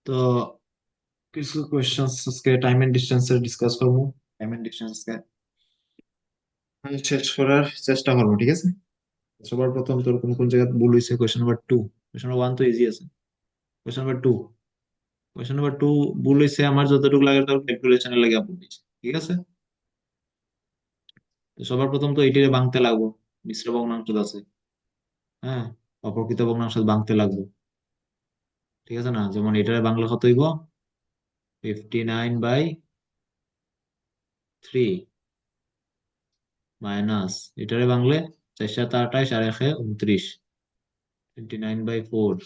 তো কিছু কোয়েশ্চেন্স আজকে টাইম এন্ড ডিস্টেন্সের ডিসকাস করবো। টাইম এন্ড ডিস্টেন্স শেষ করার চেষ্টা করবো, ঠিক আছে? সবার প্রথম তোর কোন কোন জায়গায় ভুল হয়েছে, কোয়েশ্চেন নাম্বার 2। কোয়েশ্চন নাম্বার 1 তো ইজি আছে। কোয়েশ্চন নাম্বার 2, কোয়েশ্চন নাম্বার 2 ভুল হয়েছে আমার যতটুকু লাগে তোর ক্যালকুলেশনের লাগে ভুল হয়েছে, ঠিক আছে? তো সবার প্রথম তো এইটারে ভাঙতে লাগবো। মিশ্র ভগ্নাংশ আছে, হ্যাঁ, অপ্রকৃত ভগ্নাংশ ভাঙতে লাগবে, ঠিক আছে না? যেমন এটারে বাংলা কত হইব, 59/3 মাইনাস এটারে বাংলে 4 7 28 আর 1 29, 29/4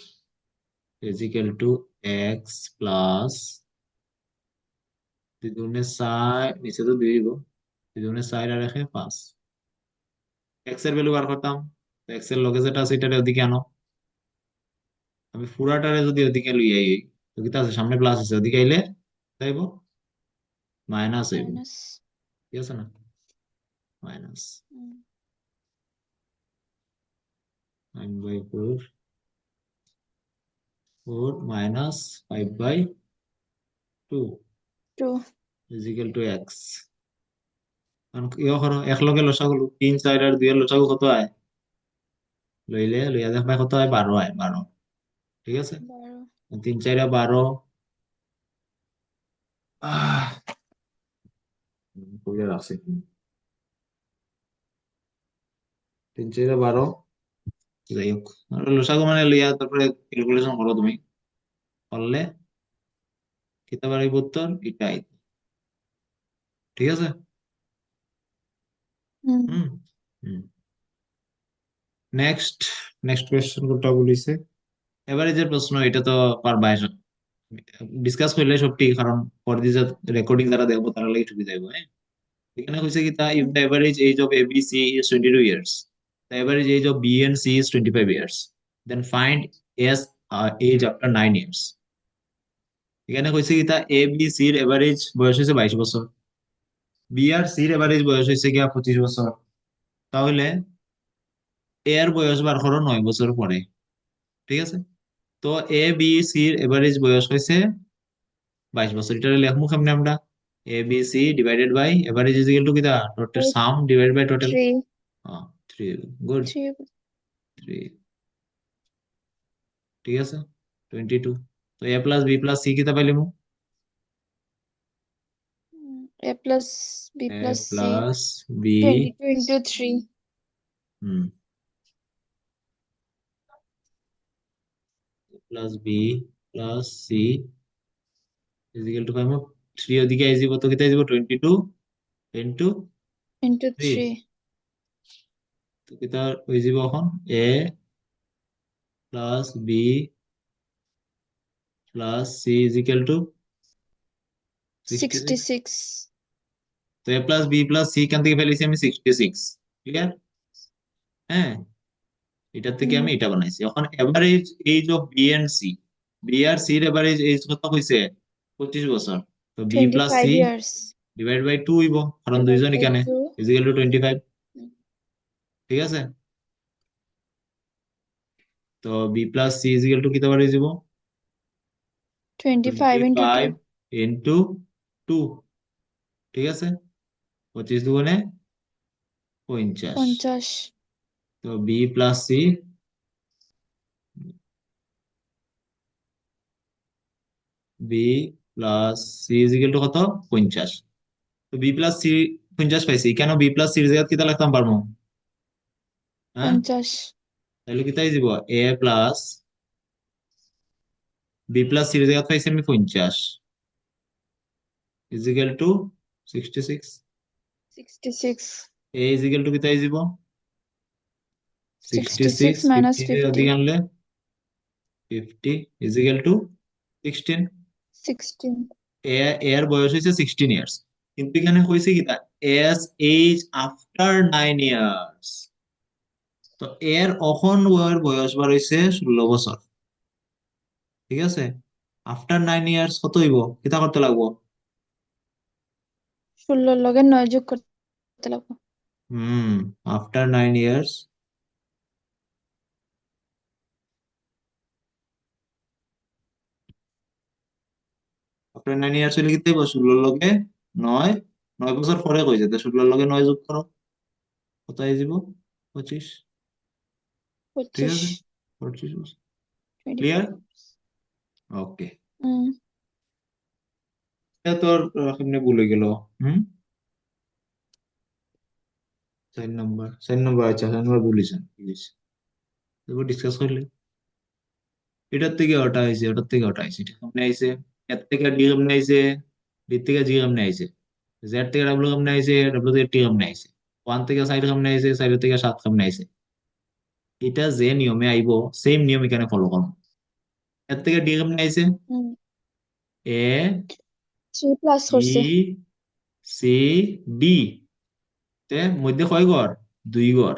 is equal to x plus 2 × 4, নিচে তো 2 দিব, 2 × 4 আর 1 5। এক্স এর ভ্যালু বার করতাম, এক্স এর লগে যেটা আছে এটারে ওদিকে আনো। আমি পুরাটারে যদি ওদিকে লই আই, তো কি আছে সামনে প্লাস আছে, ওদিকে আইলে তাইব মাইনাস হইব, মাইনাস। ঠিক আছে না? Minus 9/4 4 minus 5/2 two. is equal to x। কারণ ইয়ে করো এক লগে লসাগু 3 4 আর 2 এর লসাগু কত হয়, লইয়া দেখবা কত হয়, 12 হয়, 12, ঠিক আছে? 12। 3 4 12, বুঝে রাখছি, 3 4 12, যাই হোক। আর লসাগু মানে লইয়া তারপরে ক্যালকুলেশন করো তুমি, করলে কিতা বাড়াইব উত্তর এটাই, ঠিক আছে? হুম। হুম হুম। নেক্সট, নেক্সট কোয়েশ্চেন কোনটা বলিছে, এভারেজের প্রশ্ন। এটা তো পারবাই, ডিসকাস করলে সব ঠিক, কারণ পরে যে রেকর্ডিং যারা দেখবো তারা লাগে ঠুকে যাইবো, হ্যাঁ। এখানে হয়েছে কি তা, if hmm. The average age of A B C is 22 years, the average age of B and C is 25 years, then find S age after 9 years। এখানে হয়েছে কি তা, এ বি সি এর এভারেজ বয়স হয়েছে 22 বছর, বি আর সি এর এভারেজ বয়স হয়েছে গিয়া 25 বছর। তাহলে এ এর বয়স বার করো 9 বছর পরে, ঠিক আছে? তো এ বি সি এর এভারেজ বয়স হয়েছে 22 বছর। এটা লেখমু কেমনে আমরা, A B C divided by average is equal to কিতা, total eight. Sum divided by total. Three. 3, good, three. 3, ঠিক আছে, 22। তো A plus B plus C কিতা পাইলাম, A plus B A plus C plus B, 22 × 3। Hmm, plus B plus C is equal to পাইমু 3, ওদিকে I যাব তো কিতা আই যাব 22 ইনটু ইন্টু 3। থ্রি। তো কিতা হয়ে যাব এখন, A plus B plus C is equal to 66। 66। তো A plus B plus C কান থেকে ফেলেছি আমি 66, ক্লিয়ার? হ্যাঁ, এটার থেকে হুম। আমি এটা বানাইছি। এখন average age of B and C, B আর সি এর এভারেজ এজ কত হয়েছে, 25 বছর। তো B plus 25 C years divide by 2 হইব, কারণ ডিভাইড দুইজন বাই এখানে, 2। ইজিক্যাল টু 25, ঠিক আছে? তো B plus C is equal to কিতা বাড়ি যাব, 25 × 2। 25 ইন্টু 2, ঠিক আছে? 25 দুগুণে 50। 50। তো B plus C, B plus C is equal to কত, 50। তো বি প্লাস সি 50 পাইছি, কেন বি প্লাস সির জায়গা কিতা লাগতাম পারবো, হ্যাঁ? 50। তাহলে কিতাই দিব, এ প্লাস বি প্লাস সির জায়গা পাইছি আমি 50 ইজিক্যাল টু 66। 66। এ ইজিক্যাল টু কিতাই দিব, 66 66, মাইনাস 50 রে 50। ওদিকে আনলে 50 ইজিক্যাল টু 16। 16। এ এর বয়স হয়েছে 16 ইয়ার্স, কিন্তু এখানে হয়েছে কি তা, এস এইজ আফটার 9 ইয়ার্স। তো এর অখন বয়ের বয়স বার হয়েছে 16 বছর, ঠিক আছে? আফটার 9 ইয়ার্স কত হইব, কিতা করতে লাগবো, 16 লগে 9 যোগ করতে লাগবো। হুম, আফটার 9 ইয়ার্স আফটার 9 ইয়ার্স হইলে কি হইব 16 লগে 9, 9 বছর পরে কই যেতে 16 লগে 9 যোগ করো, কত আই যাব? 25। ঠিক 25, আছে, 25 বছর। 25 ক্লিয়ার? years. ওকে। হুম। এটা তোর কেমনে ভুলে গেল? হুম, 4 নম্বর, 4 নম্বর, আচ্ছা 4 নম্বর বলিস প্লিজ, এবার ডিসকাস করলে এটার থেকে ওটা আইছে, ওটার থেকে ওটা আইছে, এটা কেমনে আইছে? এর থেকে ডি কেমনে আইছে? ডি থেকে জি কেমনে আইছে? জেড থেকে ডাব্লিউ কেমনে আইছে? ডাব্লিউ থেকে টি কেমনে আইছে? 1 থেকে সাইড কেমনে আইছে? সাইড থেকে 7 কেমনে আইছে? এটা যে নিয়মে আইবো সেম নিয়ম এখানে ফলো করো। এর থেকে ডি কেমনে আইছে? হুম। এ 3 প্লাস ই করছে। সি ডি, তে মধ্যে কয় ঘর? 2 ঘর।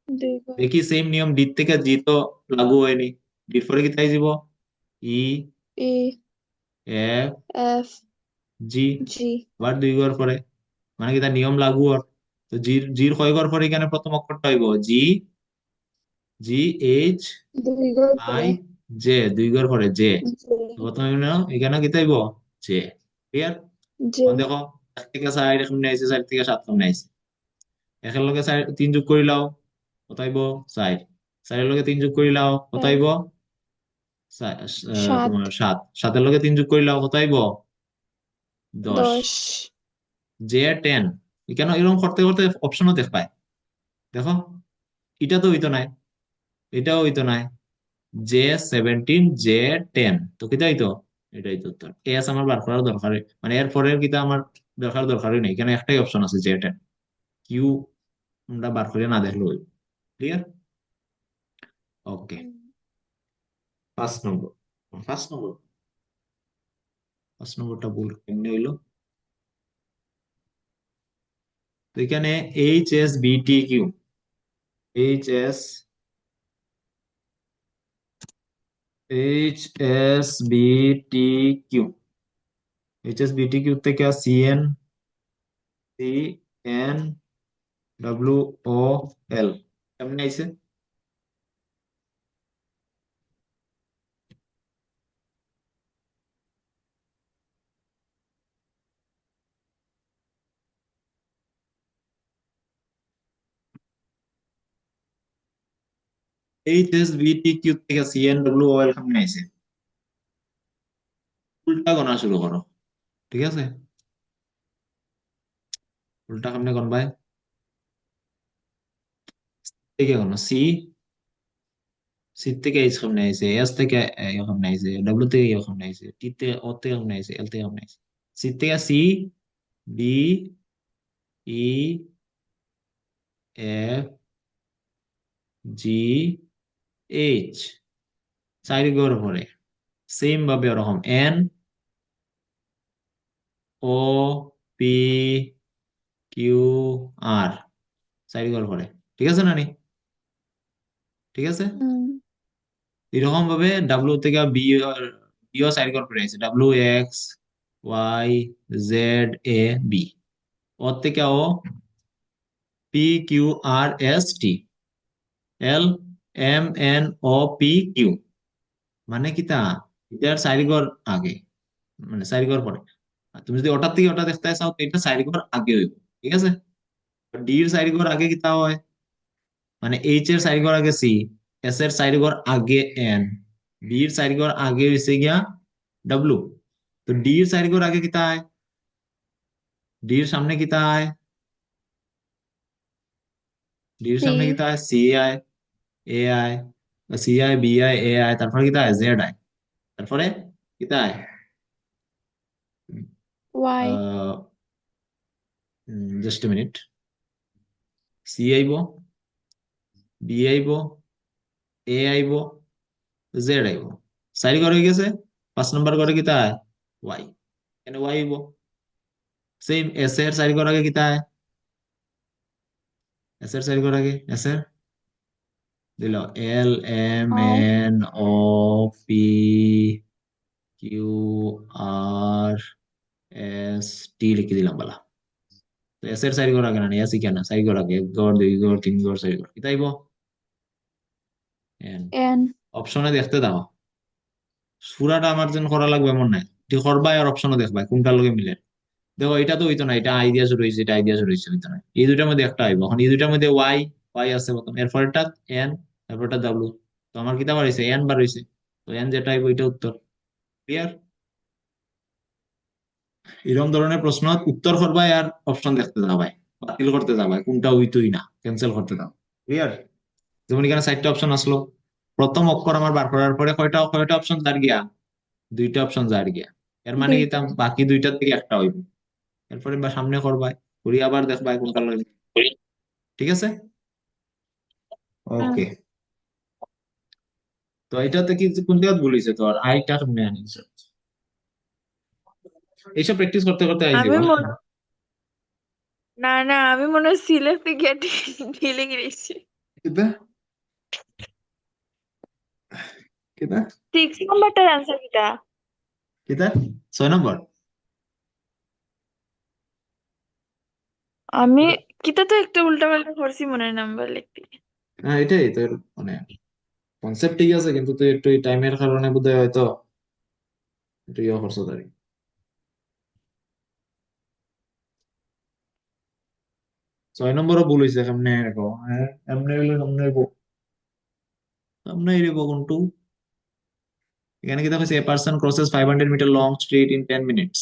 2 ঘর। দেখি সেম নিয়ম ডি থেকে জি তো লাগু হয়নি, ডির পরে কি তাই যাব? ই, E, এফ, F, জি, G, আবার 2 ঘর পরে, মানে কি তার নিয়ম লাগু আর। তো জির জির কয় ঘর পরে এখানে প্রথম অক্ষরটা হইব জি, জি এইচ 2 ঘর আই পরে। জে, 2 ঘর পরে জে। তো J, প্রথমে এখানে কি তাইব? জে। ক্লিয়ার? এখন J, দেখো 1 থেকে 4 কেমনে আইছে, 4 থেকে 7 কেমনে আইছে? একের লগে 3 যোগ করি লাও, কত আইব? 4। 4 এর লগে 3 যোগ করি লাও, কত 4, আইব? 7, তোমার 7। 7 এর লগে 3 যোগ করি লাও, কত আইব? 10। 10, জে 10। কেন এরকম করতে করতে অপশনও দেখ পায়, দেখো এটা তো হইতো নাই, এটাও হইতো নাই, জে 17, জে 10, তো কিতা হইতো? এটাই তো উত্তর। এস আমার বার করার দরকার, মানে এর পরের কিতা আমার দরকারই নেই, এখানে একটাই অপশন আছে জে 10। কিউ আমরা বার করে না দেখলো। ক্লিয়ার? ওকে। 5 নম্বর, 5 নম্বর, 5 নম্বরটা ভুল কেমনে হইলো? তো এখানে H S B T Q, H S, H S B T Q, H S B T Q থেকে C N, C N W O L কেমনে আইছে? H S B T Q থেকে C N W O L কেমনে আইছে? উল্টা গণা শুরু করো, ঠিক আছে? উল্টা কেমনে গণবাই? থেকে গণ, সি, সি থেকে এইচ কেমনে আইছে? এস থেকে কেমনে আইছে? ডাব্লিউ থেকে কেমনে আইছে? টি থেকে ও থেকে কেমনে আইছে? এল থেকে কেমনে আইছে? সি থেকে সি, ডি, ই, এফ, জি, এইচ, 4 ঘর পরে সেম ভাবে ওরকম এন, ও, পি, কিউ, আর, 4 ঘর পরে। ঠিক আছে নানি? ঠিক আছে, হুম। এরকম ভাবে ডাব্লিউ থেকে বি, বিও 4 ঘর পরে আছে, W X Y Z A B, ওর থেকে O P Q R S T, L M N O P Q, মানে কি তা এটার 4 ঘর আগে, মানে 4 ঘর পরে। আর তুমি যদি ওটার থেকে ওটা দেখতে চাও তো এটা 4 ঘর আগে হইব। ঠিক আছে, ডি এর 4 ঘর আগে কি তা হয়, মানে এইচ এর 4 ঘর আগে সি, এস এর 4 ঘর আগে এন, বি এর 4 ঘর আগে হইছে গিয়া ডাব্লু। তো ডি এর 4 ঘর আগে কি তা হয়? ডি এর সামনে কি তা হয়? ডি এর সামনে কি তা C, হয়? সি আয়, এ আয়, সি আয়, বি আয়, এ আয়, তারপরে কি তা হয়? জেড আয়, তারপরে কি তা হয়? Y, just a minute, C আইব, বি আইব, এ আইব, জেড আইব, 4 ঘর হয়ে গেছে। 5 নম্বর ঘরে কি তা হয়? ওয়াই, এখানে ওয়াই আইব। সেম এস এর 4 ঘর আগে কি তা হয়? এস এর 4 ঘর আগে এস এর দিল L M R, N O P Q R S T লিখে দিলাম বলা। তো এস এর 4 ঘর আগে না, এস কেন 4 ঘর আগে? 1 ঘর, 2 ঘর, 3 ঘর, 4 ঘর, কি তাইব? এন। N, অপশনে দেখতে দাও, সুরাটা আমার জন্য করা লাগবে এমন নাই, ঠিক করবা আর অপশনও দেখবা কোনটার লগে মিলে। দেখো এটা তো হইতো না, এটা আইডিয়া শুরু হয়েছে, এটা আইডিয়া শুরু হয়েছে, হইতো না। এই দুটার মধ্যে একটা আইব, এখন এই দুটার মধ্যে ওয়াই, ওয়াই আছে প্রথম, এরপরটা এন, তারপরটা ডাব্লু। তো আমার কিতা বার হয়েছে, এন বার হয়েছে। তো এন যেটা আইব ওইটা উত্তর। ক্লিয়ার? এরকম ধরনের প্রশ্ন উত্তর করবাই আর অপশন দেখতে যাবাই, বাতিল করতে যাবাই, কোনটা হইতোই না, ক্যান্সেল করতে যাও। ক্লিয়ার? যেমন এখানে 4টা অপশন আসলো, প্রথম অক্ষর আমার বার করার পরে কয়টা কয়টা অপশন যার গিয়া, 2টা অপশন যার গিয়া। এর মানে কি দুইটা। বাকি 2টার থেকে একটা হইব। এরপরে বা সামনে করবাই, করি আবার দেখবা কোনটা লাগে। ঠিক আছে? হুম। ওকে। তো এটাতে কি কোন জায়গায় ভুল হয়েছে তোর, আইটা সামনে আনিস। এইসব প্র্যাকটিস করতে করতে আইছি আমি বল। মনে না না আমি মনে হয় সিলেক্টে গিয়ে ঢিলে গেছি। কিতা কিতা 6 নম্বরটার অ্যান্সার কিটা? কিতা 6 নম্বর। আমি কিটা তো একটা উল্টা পাল্টা করছি মনে হয় নাম্বার লিখতে গিয়ে। হ্যাঁ এটাই তোর, মানে কনসেপ্ট ঠিক আছে, কিন্তু তুই একটু টাইমের কারণে বোধহয় হয়তো একটু ইয়ে করছো তারি। 6 নম্বরও ভুল হয়েছে, কেমনে রেখো, হ্যাঁ এমনি হইলে সামনে হইব, সামনে হইব কোনটু। এখানে কি দেখো, a person crosses 500 metre long street in 10 minutes,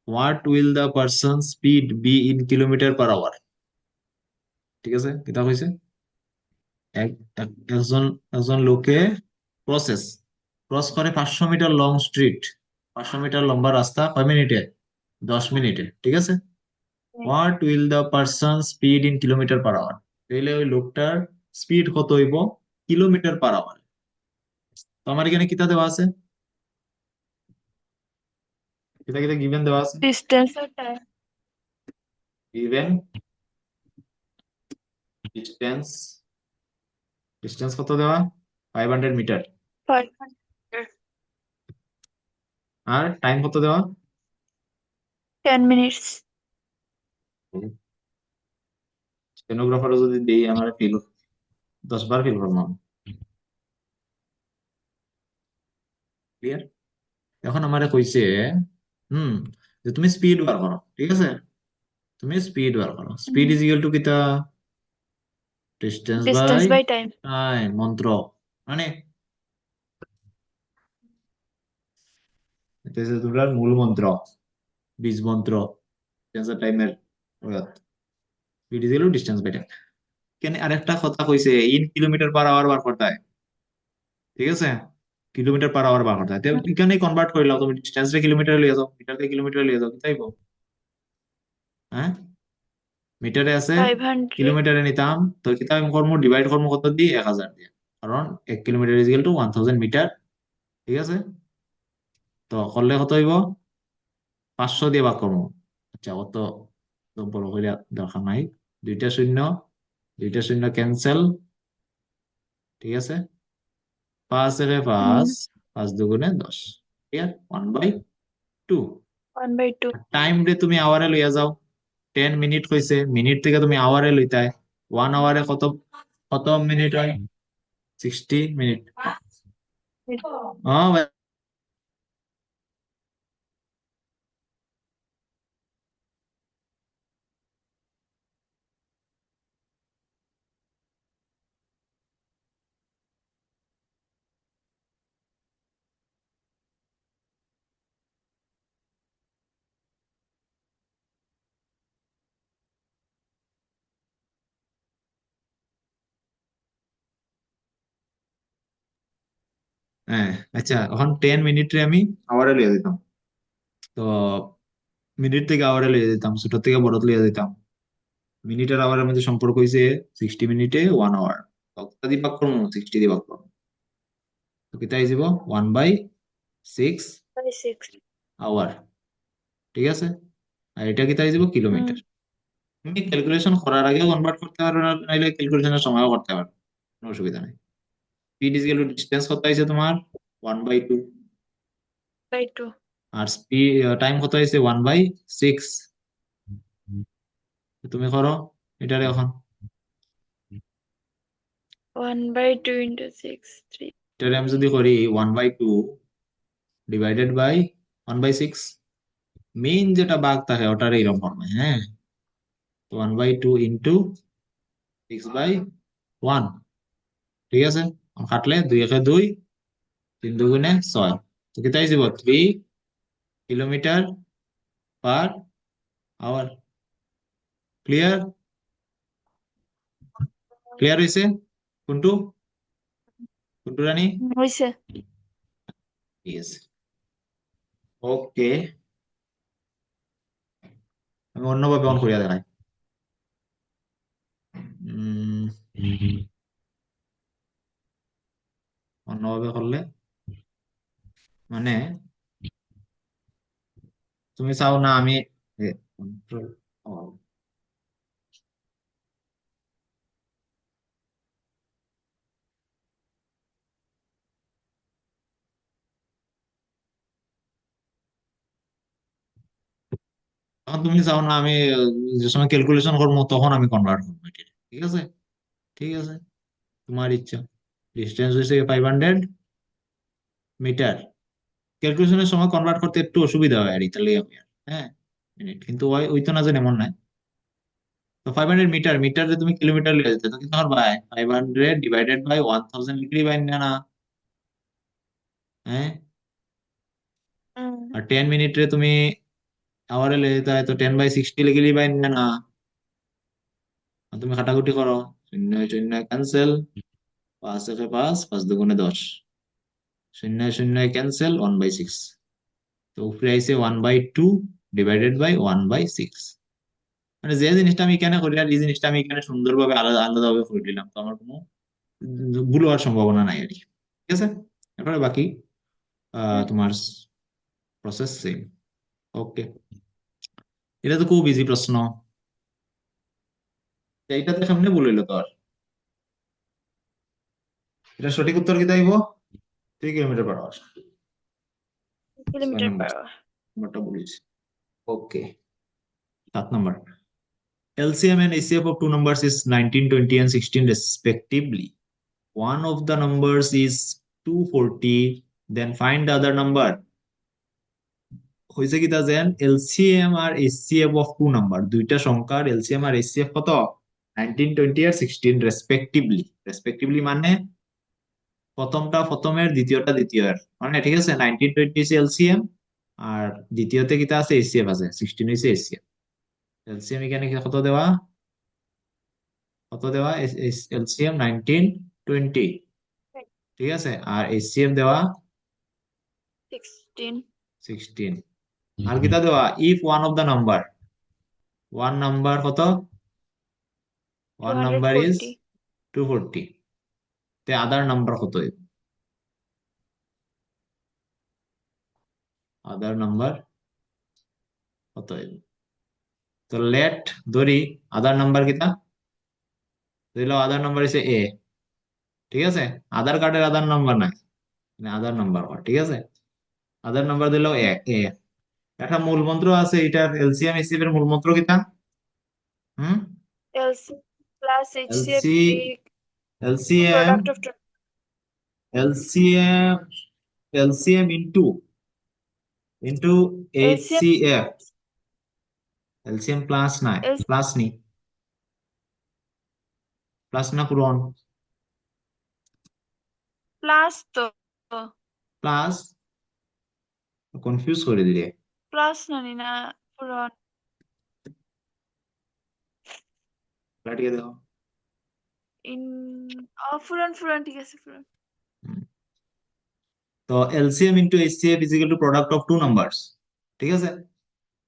what will the person speed be in kilometre per hour. ঠিক আছে, কিতা হয়েছে, একজন একজন লোকে প্রসেস ক্রস করে 500 মিটার লং স্ট্রিট, 500 মিটার লম্বা রাস্তা কয় মিনিটে, 10 মিনিটে। ঠিক আছে, what will the person speed in kilometre per hour, তাহলে ওই লোকটার স্পিড কত হইব কিলোমিটার পার আওয়ার। তো আমার এখানে কিতা দেওয়া আছে, কিতা কিতা গিভেন দেওয়া আছে, ডিস্টেন্স আর টাইম। গিভেন ডিস্টেন্স, ডিস্টেন্স কত দেওয়া, 500 মিটার। 500। আর টাইম কত দেওয়া, 10 মিনিটস। স্টেনোগ্রাফারও যদি দেই আমার ফিল 10 বার ফিল করলাম। ক্লিয়ার? এখন আমারে কইছে, হুম, যে তুমি স্পিড বার করো। ঠিক আছে, তুমি স্পিড বার করো, স্পিড ইজ ইকুয়াল টু কিতা, distance by distance by time. Time, মন্ত্র। মানে এটা হচ্ছে তোমার মূল মন্ত্র, বীজ মন্ত্র, ডিস্টেন্স আর টাইমের। Speed is equal to distance by time. কেন আরেকটা কথা কইছে, ইন কিলোমিটার পার আওয়ার বার করতে হয়। ঠিক আছে, কিলোমিটার পার আওয়ার বার করতে হয়, তো এখানে কনভার্ট করে লাও, তুমি ডিস্টেন্স রে কিলোমিটারে লিয়ে যাও, মিটারকে কিলোমিটারে লিয়ে যাও, তাই হ্যাঁ, মিটারে আছে, 500। কিলোমিটারে নিতাম, তো কিতাব কর্ম ডিভাইড কর্ম কত দিয়ে, 1000 দিয়ে, কারণ 1 kilometre is equal to 1000 metre. ঠিক আছে, তো করলে কত হইব, 500 দিয়ে ভাগ করবো। আচ্ছা অত তো বড় করে দরকার নাই, দুইটা শূন্য, দুইটা শূন্য ক্যান্সেল। ঠিক আছে, 5 এর 5, 5 দুগুণে 10, ঠিক আছে, 1/2। 1/2। টাইম রে তুমি আওয়ারে লইয়া যাও, 10 মিনিট হয়েছে, মিনিট থেকে তুমি আওয়ারে লইতাই, 1 আওয়ারে কত, কত মিনিট হয়, 60 মিনিট। হ্যাঁ ভাই। হ্যাঁ আচ্ছা, এখন 10 মিনিটে আমি আওয়ারে লিয়ে দিতাম, তো মিনিট থেকে আওয়ারে লিয়ে দিতাম, ছোট থেকে বড় লিয়ে দিতাম। মিনিট আর আওয়ারের মধ্যে সম্পর্ক হয়েছে 60 মিনিটে 1 আওয়ার, কত দিয়ে ভাগ করবো, 60 দিয়ে ভাগ করবো, তো কেটে যাব 1/6 আওয়ার। ঠিক আছে, আর এটা কেটে যাব কিলোমিটার। তুমি ক্যালকুলেশন করার আগেও কনভার্ট করতে পারো, না নাইলে ক্যালকুলেশনের সময়ও করতে পারো, কোনো অসুবিধা নেই। Speed is equal to distance কত হয়েছে তোমার, 1/2। 1/2। আর স্পিড টাইম কত হয়েছে, 1/6। তুমি করো এটারে এখন, 1/2 into 6 3। এটারে আমি যদি করি 1/2, ডিভাইডেড বাই 1/6। মেইন যেটা ভাগ থাকে ওটার এইরকম ফর্মে, হ্যাঁ। তো 1/2 ইন্টু 6/1, ঠিক আছে। কাটলে 2 × 2 3 × 2 = 6। তো কেটে যাব 3 কিলোমিটার/আওয়ার। ক্লিয়ার? ক্লিয়ার হয়েছে? কোনটু কোনটু রানী? হইছে। ঠিক আছে, ওকে। আমি অন্যভাবে অন করিয়া দেখাই। উম, অন্যভাবে করলে মানে তুমি চাও না আমি কন্ট্রোল। তখন তুমি চাও না আমি যে সময় ক্যালকুলেশন করবো তখন আমি কনভার্ট করবো এটা, ঠিক আছে। ঠিক আছে, তোমার ইচ্ছা। ডিস্টেন্স হয়েছে 500 মিটার। ক্যালকুলেশনের সময় কনভার্ট করতে একটু অসুবিধা হয় আর ইতালি আমি হ্যাঁ মিনিট, কিন্তু ওই ওই তো না জানি এমন নাই। তো 500 মিটার, মিটারে তুমি কিলোমিটার লিখে যেতে, তো কিন্তু আমার ভাই 500 / 1000 লিখলেই বাইন না না, হ্যাঁ। আর 10 মিনিটে তুমি আওয়ারে লিখে যেতে হয়, তো 10/60 লিখলেই বাইন না না। আর তুমি কাটাকুটি করো, শূন্য শূন্য ক্যান্সেল, 5 × 5 5 × 2 = 10, শূন্য শূন্য ক্যান্সেল, 1/6। তো উপরে আইসে 1/2 ডিভাইডেড বাই 1/6। মানে যে জিনিসটা আমি এখানে করি আর এই জিনিসটা আমি এখানে সুন্দরভাবে আলাদা আলাদাভাবে করে দিলাম, তো আমার কোনো ভুল হওয়ার সম্ভাবনা নাই আর কি। ঠিক আছে, এরপরে বাকি তোমার প্রসেস সেম। ওকে, এটা তো খুব ইজি প্রশ্ন। এইটাতে সামনে বলিল তোর, এটা সঠিক উত্তর কি তাইব? 3 কিলোমিটার/আওয়ার। ছয় কিলোমিটার নম্বর, পার আওয়ার। নম্বরটা বলিস। ওকে, 7 নম্বর। LCM and HCF of two numbers is 19, 20, and 16 respectively. One of the numbers is 240, then find the other number. হয়েছে কি তা যেন এলসিএম আর এইচসিএফ অফ টু নাম্বার, দুইটা সংখ্যার এলসিএম আর এইচসিএফ কত? 19, 20 আর 16 রেসপেক্টিভলি। রেসপেক্টিভলি মানে প্রথমটা প্রথমের, দ্বিতীয়টা দ্বিতীয়ের, মানে ঠিক আছে। 19, 20 হচ্ছে এলসিএম, আর দ্বিতীয়তে কিতা আছে? এইচসিএফ আছে, 16 হচ্ছে এইচসিএফ। এলসিএম এখানে কত দেওয়া? কত দেওয়া? এলসিএম 19, 20, ঠিক আছে। আর এইচসিএফ দেওয়া 16 16। আর কিতা দেওয়া? If one of the number, one number কত? ওয়ান নাম্বার ইজ 240 240, তে আদার নাম্বার কত? আদার নাম্বার কত? তো লেট ধরি আদার নাম্বার কিতা দিল, আদার নাম্বার হচ্ছে এ, ঠিক আছে। আধার কার্ডের আধার নাম্বার নাই, আধার নাম্বার, ঠিক আছে। আধার নাম্বার দিল এ এ। একটা মূল মন্ত্র আছে এটার, এলসিএম এইচসিএফ এর মূল মন্ত্র কিতা? হুম, LC plus HCF LC LCM product of LCM LCM into LCM HCF. LCM plus নাই, LC প্লাস নি, প্লাস না পূরণ, plus তো প্লাস, কনফিউজ করে দিলে। plus না পুরন লাটিয়ে দেখো। ইন পুরন ঠিক আছে পুরন। হুম। তো LCM into HCF is equal to product of two numbers, ঠিক আছে।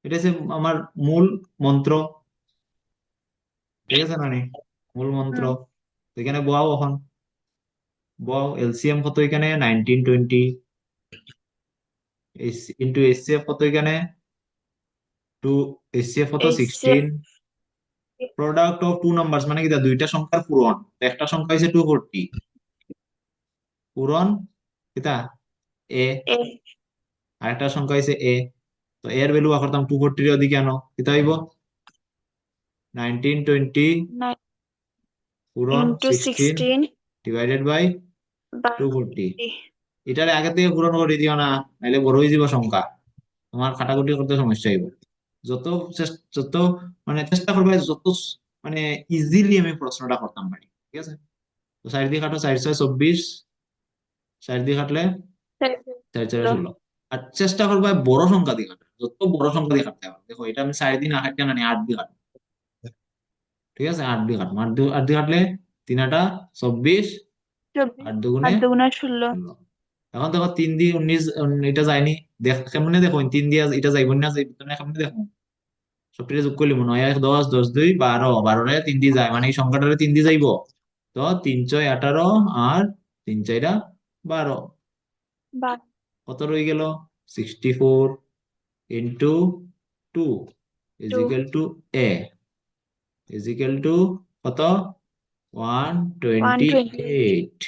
এটা হচ্ছে আমার মূল মন্ত্র, ঠিক আছে নানি? মূল মন্ত্র। হুম তো এখানে বহাও এখন, বহাও এলসিএম কত এখানে? 19, 20, ইন্টু এইচসিএফ কত এখানে? টু, এইচসিএফ কত? HCF 16। Product of two numbers মানে কি? দুইটা সংখ্যার পূরণ। তো একটা সংখ্যা হচ্ছে 240, পূরণ কিতা? এ। A আর একটা সংখ্যা হচ্ছে এ। তো এর ভ্যালু করতাম 240 এর ওদিকে আনো, কিতা হইব? 19, 20 9 পূরণ into 16 16 ডিভাইডেড বাই by 240। এটারে আগে থেকে পূরণ করে দিও না, নাহলে বড় হয়ে যাব সংখ্যা, তোমার কাটাকুটি করতে সমস্যা হইব। যত যত মানে চেষ্টা করবে যত মানে ইজিলি আমি প্রশ্নটা করতাম পারি, ঠিক আছে? তো 4 দিয়ে কাটো, 4 6 24, 4 দিয়ে কাটলে চার চার ষোলো। 16। আর চেষ্টা করবে বড় সংখ্যা দিয়ে কাটার, যত বড় সংখ্যা দিয়ে কাটতে হবে। দেখো এটা আমি 4 দিয়ে না কাটতে না 8 দিয়ে কাটবো, ঠিক আছে? 8 দিয়ে কাটবো, 8 দিয়ে কাটলে 3 8 24, চব্বিশ। 8 দুগুণে 8 দুগুণা 16। 16। এখন দেখো 3 দিয়ে 19, এটা যায়নি। কেমনে দেখো 3 দিয়ে এটা যাইব না, যাইব না কেমনে দেখো? সবটা যোগ করলে মনে হয় 10, 10 2 12, 12 3 দিয়ে যায়, মানে এই সংখ্যাটারে 3 দিয়ে যাইব। তো 3 6 18 আর 3 4 12, বা কত রয়ে গেল? 64 into 2 is 2। Equal to A is equal to কত? One one twenty twenty eight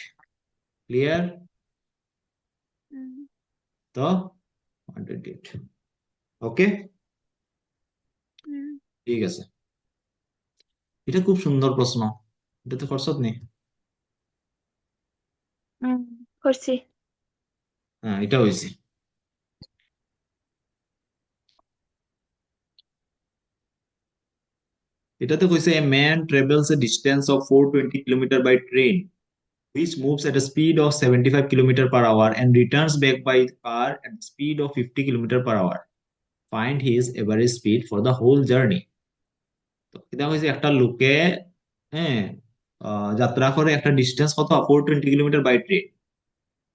clear? Hmm. তো 128, ওকে, হুম। ঠিক আছে। এটা খুব সুন্দর প্রশ্ন, এটা তো করছত নি? হুম, করছি। হ্যাঁ, এটা হয়েছে। এটাতে কইছে a man travels a distance of 420 kilometre by train which moves at a speed of 75 kilometer per hour and returns back by car at the speed of 50 kilometer per hour. Find his average speed for the whole journey. তো এটা হয়েছে একটা লোকে, হ্যাঁ, যাত্রা করে একটা distance কত? 420 কিলোমিটার বাই ট্রেন,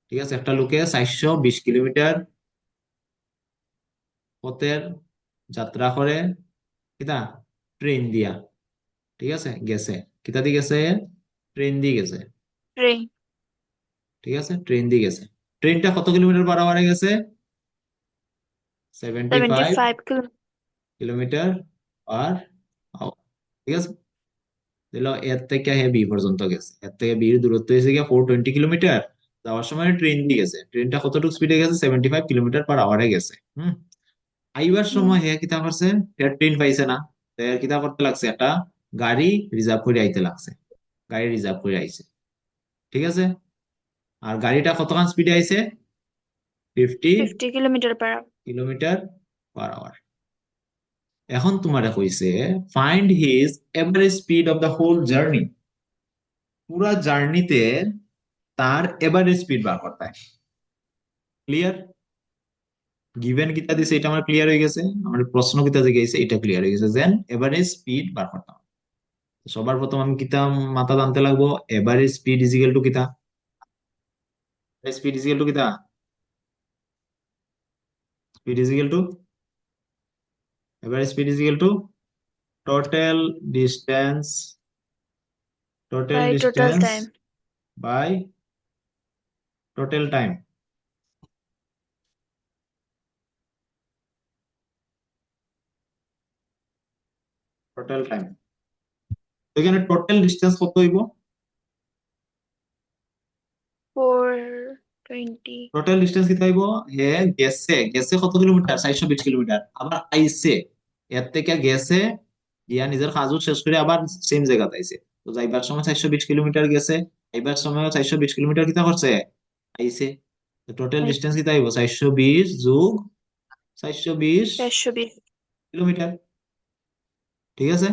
ঠিক আছে? একটা লোকে 420 কিলোমিটার পথের যাত্রা করে, কিতা? ট্রেন দিয়া, ঠিক আছে? গেছে কিতা দিয়ে গেছে? ট্রেন দিয়ে গেছে, ট্রেন। ঠিক আছে? ট্রেন দিয়ে গেছে। ট্রেনটা কত কিলোমিটার পার আওয়ারে গেছে? 75 75 কিলোমিটার। কিলোমিটার পার আওয়ার, ঠিক আছে? তাহলে এর থেকে হে বি পর্যন্ত গেছে, এর থেকে বির দূরত্ব হয়েছে গিয়ে 420 কিলোমিটার। যাওয়ার সময় ট্রেন দিয়ে গেছে, ট্রেনটা কতটুকু স্পিডে গেছে? 75 কিলোমিটার পার আওয়ারে গেছে। আইবার হুম। সময় হে কিতা করছে? হে ট্রেন পাইছে না, তো এর কিতা করতে লাগছে? একটা গাড়ি রিজার্ভ করে আইতে লাগছে, গাড়ি রিজার্ভ করে আইছে, ঠিক আছে? আর গাড়িটা কতখান স্পিডে আইছে? 50 50 কিলোমিটার/আওয়ার। Kilometre per hour. এখন তোমারে কইছে find his average speed of the whole journey, পুরা জার্নিতে তার এভারেজ স্পিড বার করতে হয়। ক্লিয়ার? গিভেন কিতা দিছে এটা আমার ক্লিয়ার হয়ে গেছে, আমার প্রশ্ন কিতা জিজ্ঞাসা এটা ক্লিয়ার হয়ে গেছে, দেন এভারেজ স্পিড বার করতাম। সবার প্রথম আমি কিতা মাথা জানতে লাগবো? Average speed is equal to কিতা? স্পিড ইজ ইকুয়াল টু কিতা? Speed is equal to, average speed is equal to total distance, total by total distance time. By total time, total time. এখানে টোটাল ডিস্টেন্স কত হইব? 420। Total distance কি হইব? হে গেছে, গেছে কত কিলোমিটার? 420 কিলোমিটার। আবার আইছে, এর থেকে গেছে, গিয়া নিজের কাজও শেষ করে আবার সেম জায়গাতে আইছে। তো যাইবার সময় 420 কিলোমিটার গেছে, আইবার সময় 420 কিলোমিটার কিতা করছে? আইছে। টোটাল ডিস্টেন্স কিতা হইব? 420 যোগ 420 420। কিলোমিটার, ঠিক আছে?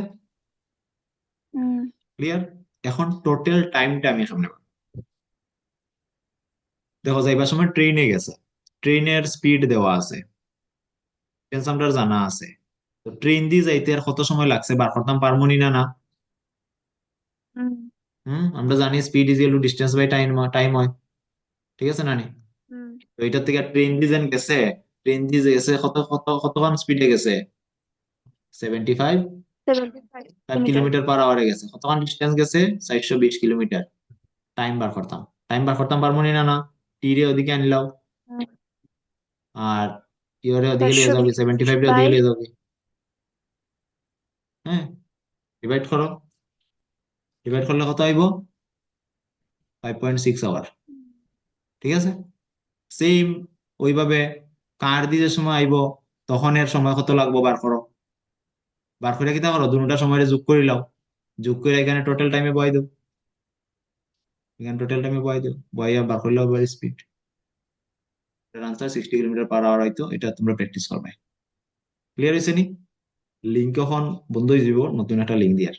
হুম। ক্লিয়ার? এখন টোটাল টাইমটা আমি সামনে পাবো। দেখো যাইবার সময় ট্রেনে গেছে, ট্রেনের স্পিড দেওয়া আছে, টেনশনটার জানা আছে। তো ট্রেন দিয়ে যাইতে আর কত সময় লাগছে বার করতাম পারমুনি না? না, হুম। আমরা জানি speed is equal to distance by time, time হয়, ঠিক আছে না নি? হুম। তো এটার থেকে ট্রেন দিয়ে যেন গেছে, ট্রেন দিয়ে যে গেছে কত কত কতক্ষণ স্পিডে গেছে? 75 75 কিলোমিটার। কিলোমিটার পার আওয়ারে গেছে। কতক্ষণ ডিস্টেন্স গেছে? 420 কিলোমিটার। টাইম বার করতাম, টাইম বার করতাম পারমুনি না? না, টি রে ওদিকে আনিলাও, হুম। আর ইয়রে ওদিকে লিয়ে চারশো যাবে, বিশ 75 রে বাই ওদিকে লিয়ে যাবে। হ্যাঁ, ডিভাইড করো, ডিভাইড করলে কত আইব? 5.6 আওয়ার, ঠিক আছে? সেম ওইভাবে কার দিয়ে সময় আইব, তখন এর সময় কত লাগবো বার করো, বার করে কি তা করো, দুটা সময় যোগ করে লাও, যোগ করে এখানে টোটাল টাইমে বয় দাও, এখানে টোটাল টাইমে বয় দাও, বয়া বার করলে স্পিড। এটার আনসার 60 কিলোমিটার পার আওয়ার। হয়তো এটা তোমরা প্র্যাকটিস করবে। ক্লিয়ার হয়েছে নি? লিঙ্ক এখন বন্ধ হয়ে যাব, নতুন একটা লিঙ্ক দিয়ার।